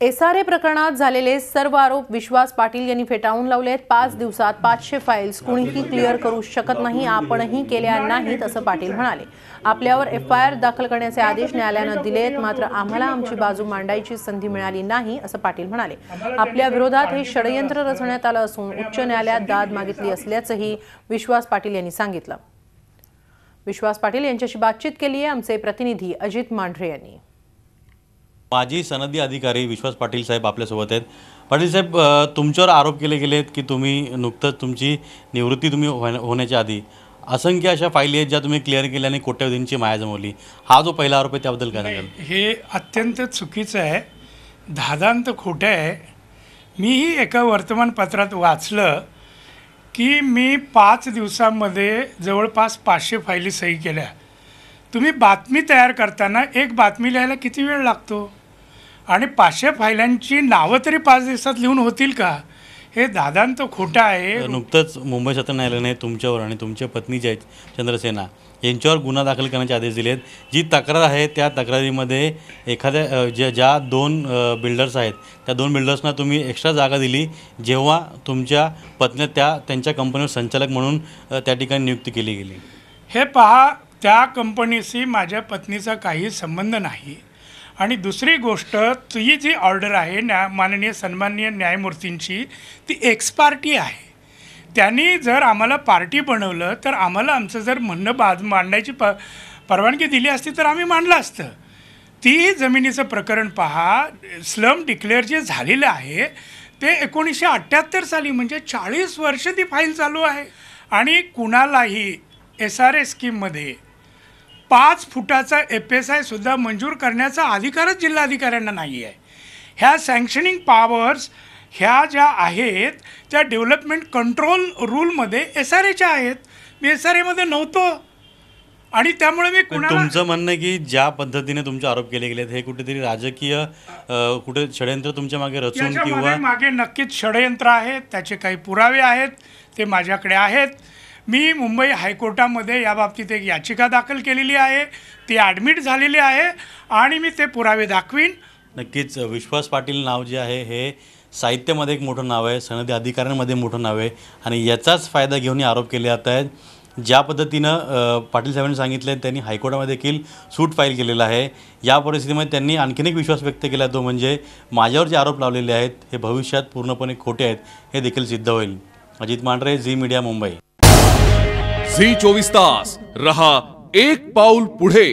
SRA प्रकरणात झालेले सर्व आरोप विश्वास पाटील यांनी फेटाळून लावलेत। 5 दिवसात 500 फाईल्स कुणीही क्लिअर करू शकत नाही, आपणही केल्या नाहीत असं पाटील म्हणाले। आपल्यावर एफआयआर दाखल करण्याचे आदेश न्यायालयाने दिलेत, मात्र आम्हाला आमची बाजू मांडायची संधी मिळाली नाही असं पाटील म्हणाले। आपल्या विरोधात हे षडयंत्र रचण्यात आलं असून उच्च न्यायालयात दाद मागितली असल्याचंही विश्वास पाटील यांनी सांगितलं। विश्वास पाटील यांच्याशी बातचीत केली आहे आमचे प्रतिनिधी अजित मांढरे यांनी। माजी सनदी अधिकारी विश्वास पाटील साहेब आपल्यासोबत आहेत। पाटील साहेब, तुमच्यावर आरोप केले गेलेत की तुम्ही नुकतंच तुमची निवृत्ती होण्याच्या आधी असंख्य अशा फाईली आहेत ज्या तुम्ही क्लिअर केल्या आणि कोट्यवधींची माया जमवली। हा जो पहिला आरोप आहे त्याबद्दल काय सांगाल? हे अत्यंत चुकीचं आहे, धादांत खोटं आहे। मीही एका वर्तमानपत्रात वाचलं की मी 5 दिवसांमध्ये जवळपास 500 फाईली सही केल्या। तुम्ही बातमी तयार करताना एक बातमी लिहायला किती वेळ लागतो आणि 500 फायलांची नावं तरी 5 दिवसात लिहून होतील का? हे दादांत खोटं आहे। नुकतंच मुंबई सत्र न्यायालयाने तुमच्यावर आणि तुमच्या पत्नी जे चंद्रसेना यांच्यावर गुन्हा दाखल करण्याचे आदेश दिलेत। जी तक्रार आहे त्या तक्रारीमध्ये एखाद्या ज्या 2 बिल्डर्स आहेत त्या 2 बिल्डर्सना तुम्ही एक्स्ट्रा जागा दिली, जेव्हा तुमच्या पत्नी त्यांच्या कंपनीवर संचालक म्हणून त्या ठिकाणी नियुक्ती केली गेली। हे पहा, त्या कंपनीशी माझ्या पत्नीचा काही संबंध नाही। आणि दुसरी गोष्ट, ती जी ऑर्डर आहे माननीय सन्माननीय न्यायमूर्तींची, ती एक्स पार्टी आहे। त्यांनी जर आम्हाला पार्टी बनवलं तर आम्हाला आमचं जर म्हणणं मांडायची परवानगी दिली असती तर आम्ही मांडलं असतं। ती जमिनीचं प्रकरण पहा, स्लम डिक्लेअर जे झालेलं आहे ते 1978 साली, म्हणजे 40 वर्ष ती फाईल चालू आहे। आणि कुणालाही एसआरए स्कीममध्ये 5 फुटाचा FSI सुद्धा मंजूर करण्याचा अधिकारच जिल्हाधिकाऱ्यांना नाही आहे। ह्या सँक्शनिंग पॉवर्स ह्या ज्या आहेत त्या डेव्हलपमेंट कंट्रोल रूलमध्ये एसआरएच्या आहेत। मी एसआरएमध्ये नव्हतो आणि त्यामुळे मी तुमचं म्हणणं आहे की ज्या पद्धतीने तुमचे आरोप केले गेलेत हे कुठेतरी राजकीय कुठे षडयंत्र तुमच्या मागे रचून किंवा मागे नक्कीच षडयंत्र आहे, त्याचे काही पुरावे आहेत, ते माझ्याकडे आहेत। मी मुंबई हायकोर्टामध्ये याबाबतीत एक याचिका दाखल केलेली आहे, ती ॲडमिट झालेली आहे आणि मी ते पुरावे दाखवीन। नक्कीच विश्वास पाटील नाव जे आहे हे साहित्यामध्ये एक मोठं नाव आहे, सनदी अधिकाऱ्यांमध्ये मोठं नाव आहे आणि याचाच फायदा घेऊन आरोप केले जात आहेत। ज्या पद्धतीनं पाटील साहेबांनी सांगितलं त्यांनी हायकोर्टामध्ये देखील सूट फाईल केलेला आहे। या परिस्थितीमध्ये त्यांनी आणखीन एक विश्वास व्यक्त केला, तो म्हणजे माझ्यावर जे आरोप लावलेले आहेत हे भविष्यात पूर्णपणे खोटे आहेत हे देखील सिद्ध होईल। अजित मांढरे, झी मीडिया, मुंबई। झी 24 तास रहा एक पाऊल पुढे।